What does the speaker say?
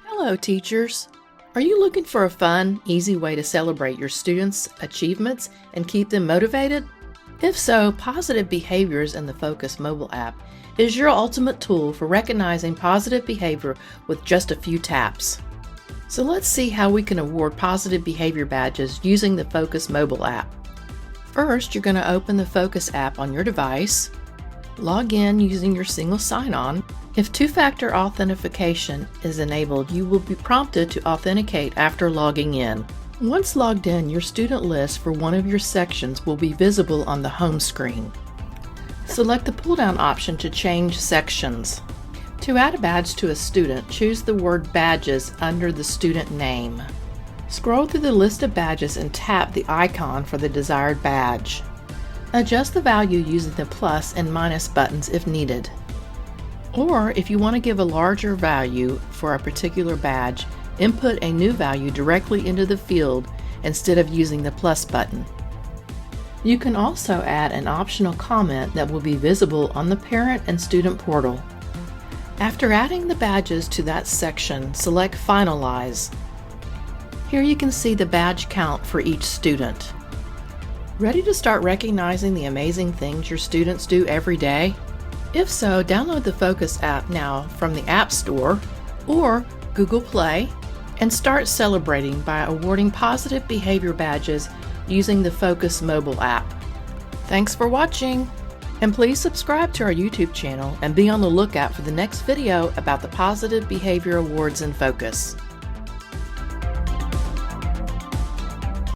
Hello, teachers. Are you looking for a fun, easy way to celebrate your students' achievements and keep them motivated? If so, Positive Behaviors in the Focus mobile app is your ultimate tool for recognizing positive behavior with just a few taps. So let's see how we can award positive behavior badges using the Focus mobile app. First, you're going to open the Focus app on your device, log in using your single sign-on. If two-factor authentication is enabled, you will be prompted to authenticate after logging in. Once logged in, your student list for one of your sections will be visible on the home screen. Select the pull-down option to change sections. To add a badge to a student, choose the word Badges under the student name. Scroll through the list of badges and tap the icon for the desired badge. Adjust the value using the plus and minus buttons if needed. Or if you want to give a larger value for a particular badge, input a new value directly into the field instead of using the plus button. You can also add an optional comment that will be visible on the parent and student portal. After adding the badges to that section, select Finalize. Here you can see the badge count for each student. Ready to start recognizing the amazing things your students do every day? If so, download the Focus app now from the App Store or Google Play and start celebrating by awarding positive behavior badges using the Focus mobile app. Thanks for watching, and please subscribe to our YouTube channel and be on the lookout for the next video about the Positive Behavior Awards in Focus.